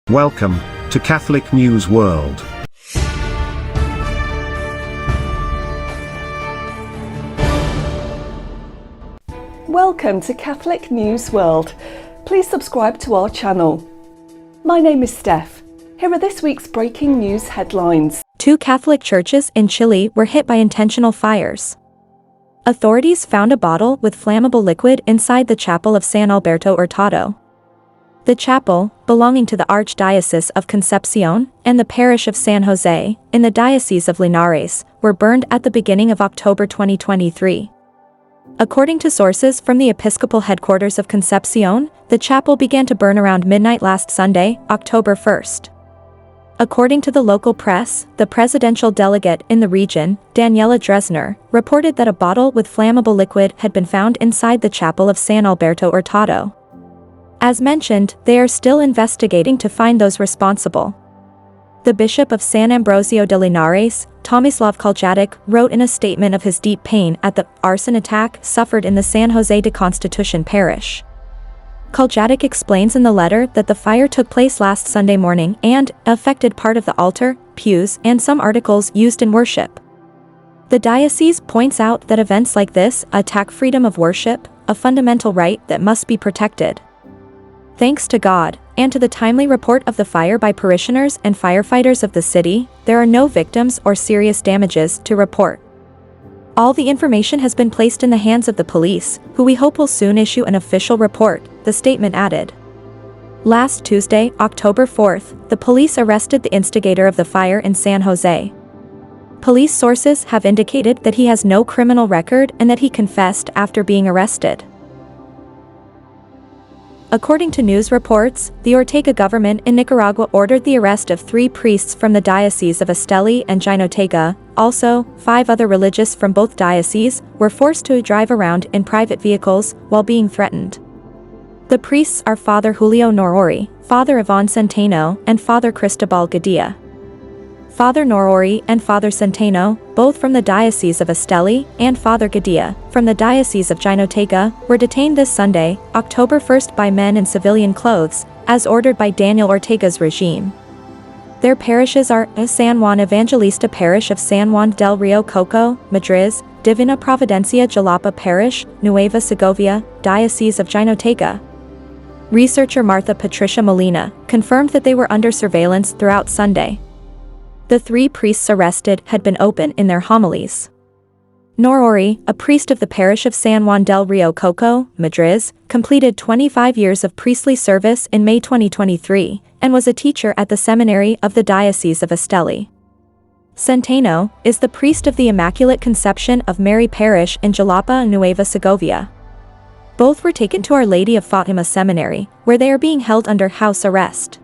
Welcome to Catholic News World. Welcome to Catholic News World. Please subscribe to our channel. My name is Steph. Here are this week's breaking news headlines. 2 Catholic churches in Chile were hit by intentional fires. Authorities found a bottle with flammable liquid inside the chapel of San Alberto Hurtado. The chapel, belonging to the Archdiocese of Concepcion and the parish of San Jose, in the Diocese of Linares, were burned at the beginning of October 2023. According to sources from the Episcopal headquarters of Concepcion, the chapel began to burn around midnight last Sunday, October 1st. According to the local press, the presidential delegate in the region, Daniela Dresner, reported that a bottle with flammable liquid had been found inside the chapel of San Alberto Hurtado. As mentioned, they are still investigating to find those responsible. The Bishop of San Ambrosio de Linares, Tomislav Kaljatic, wrote in a statement of his deep pain at the arson attack suffered in the San Jose de Constitution parish. Kaljatic explains in the letter that the fire took place last Sunday morning and affected part of the altar, pews, and some articles used in worship. The diocese points out that events like this attack freedom of worship, a fundamental right that must be protected. Thanks to God, and to the timely report of the fire by parishioners and firefighters of the city, there are no victims or serious damages to report. All the information has been placed in the hands of the police, who we hope will soon issue an official report, the statement added. Last Tuesday, October 4th, the police arrested the instigator of the fire in San Jose. Police sources have indicated that he has no criminal record and that he confessed after being arrested. According to news reports, the Ortega government in Nicaragua ordered the arrest of 3 priests from the Diocese of Esteli and Jinotega. Also, 5 other religious from both dioceses were forced to drive around in private vehicles while being threatened. The priests are Father Julio Norori, Father Iván Centeno, and Father Cristobal Gadea. Father Norori and Father Centeno, both from the Diocese of Esteli, and Father Gadea, from the Diocese of Jinotega, were detained this Sunday, October 1st by men in civilian clothes, as ordered by Daniel Ortega's regime. Their parishes are San Juan Evangelista Parish of San Juan del Rio Coco, Madrid, Divina Providencia Jalapa Parish, Nueva Segovia, Diocese of Jinotega. Researcher Martha Patricia Molina confirmed that they were under surveillance throughout Sunday. The 3 priests arrested had been open in their homilies. Norori, a priest of the parish of San Juan del Rio Coco, Madrid, completed 25 years of priestly service in May 2023, and was a teacher at the seminary of the Diocese of Esteli. Centeno is the priest of the Immaculate Conception of Mary Parish in Jalapa, Nueva Segovia. Both were taken to Our Lady of Fatima Seminary, where they are being held under house arrest.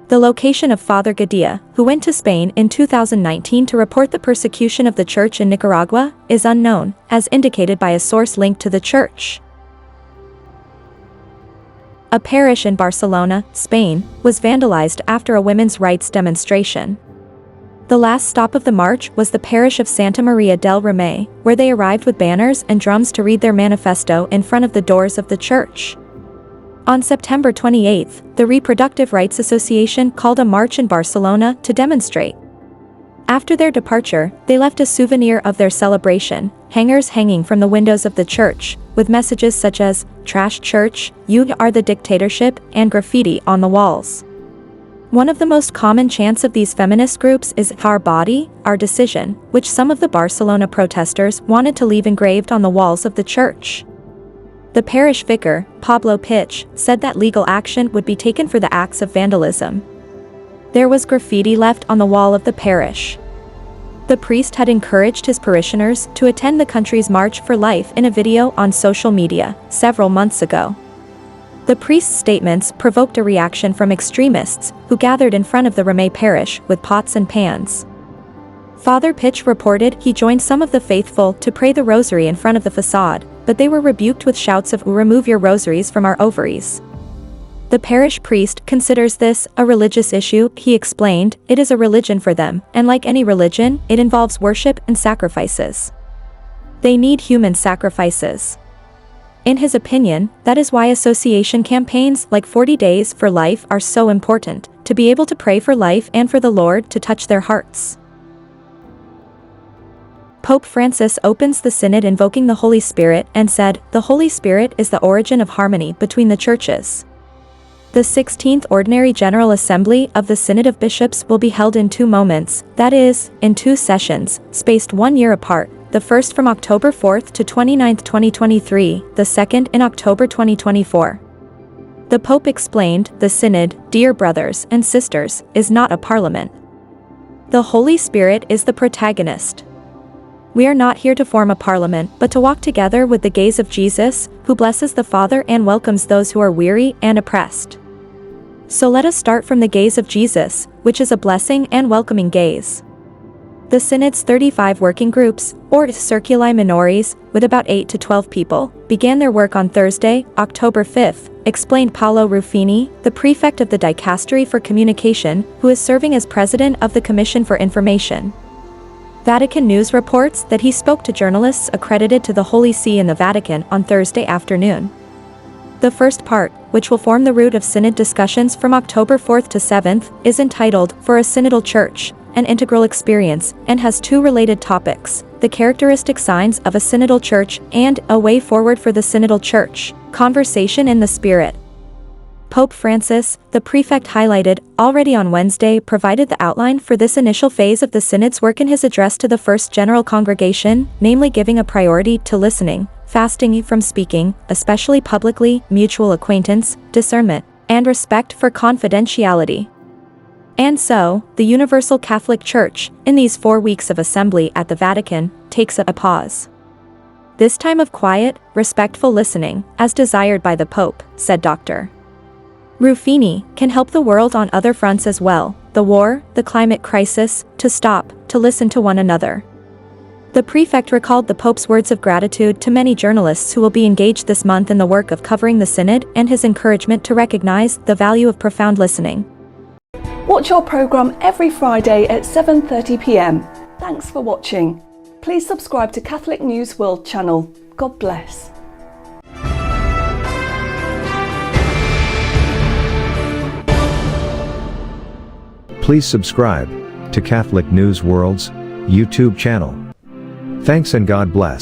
The location of Father Gadea, who went to Spain in 2019 to report the persecution of the church in Nicaragua, is unknown, as indicated by a source linked to the church. A parish in Barcelona, Spain, was vandalized after a women's rights demonstration. The last stop of the march was the parish of Santa Maria del Remei, where they arrived with banners and drums to read their manifesto in front of the doors of the church. On September 28, the Reproductive Rights Association called a march in Barcelona to demonstrate. After their departure, they left a souvenir of their celebration, hangers hanging from the windows of the church, with messages such as, "Trash Church, you are the dictatorship," and graffiti on the walls. One of the most common chants of these feminist groups is "Our body, our decision," which some of the Barcelona protesters wanted to leave engraved on the walls of the church. The parish vicar, Pablo Pitch, said that legal action would be taken for the acts of vandalism. There was graffiti left on the wall of the parish. The priest had encouraged his parishioners to attend the country's March for Life in a video on social media several months ago. The priest's statements provoked a reaction from extremists who gathered in front of the Remei parish with pots and pans. Father Pitch reported he joined some of the faithful to pray the rosary in front of the facade, but they were rebuked with shouts of "Remove your rosaries from our ovaries." The parish priest considers this a religious issue. He explained, "It is a religion for them, and like any religion, it involves worship and sacrifices. They need human sacrifices. In his opinion, that is why association campaigns like 40 Days for Life are so important, to be able to pray for life and for the Lord to touch their hearts. Pope Francis opens the Synod invoking the Holy Spirit and said, "The Holy Spirit is the origin of harmony between the churches." The 16th Ordinary General Assembly of the Synod of Bishops will be held in 2 moments, that is, in 2 sessions, spaced 1 year apart, the first from October 4th to 29th, 2023, the second in October 2024. The Pope explained, "The Synod, dear brothers and sisters, is not a parliament. The Holy Spirit is the protagonist. We are not here to form a parliament, but to walk together with the gaze of Jesus, who blesses the Father and welcomes those who are weary and oppressed. So let us start from the gaze of Jesus, which is a blessing and welcoming gaze." The Synod's 35 working groups, or circuli minores, with about 8 to 12 people, began their work on Thursday, October 5th, explained Paolo Ruffini, the prefect of the Dicastery for Communication, who is serving as president of the Commission for Information. Vatican News reports that he spoke to journalists accredited to the Holy See in the Vatican on Thursday afternoon. The first part, which will form the root of Synod discussions from October 4th to 7th, is entitled, "For a Synodal Church, an Integral Experience," and has 2 related topics, the characteristic signs of a Synodal Church and a way forward for the Synodal Church, conversation in the Spirit. Pope Francis, the prefect highlighted, already on Wednesday provided the outline for this initial phase of the Synod's work in his address to the First General Congregation, namely giving a priority to listening, fasting from speaking, especially publicly, mutual acquaintance, discernment, and respect for confidentiality. And so, the Universal Catholic Church, in these 4 weeks of assembly at the Vatican, takes a pause. This time of quiet, respectful listening, as desired by the Pope, said Dr. Ruffini, can help the world on other fronts as well, the war, the climate crisis, to stop, to listen to one another. The prefect recalled the Pope's words of gratitude to many journalists who will be engaged this month in the work of covering the Synod and his encouragement to recognize the value of profound listening. Watch our programme every Friday at 7:30 p.m. Thanks for watching. Please subscribe to Catholic News World channel. God bless. Please subscribe to Catholic News World's YouTube channel. Thanks and God bless.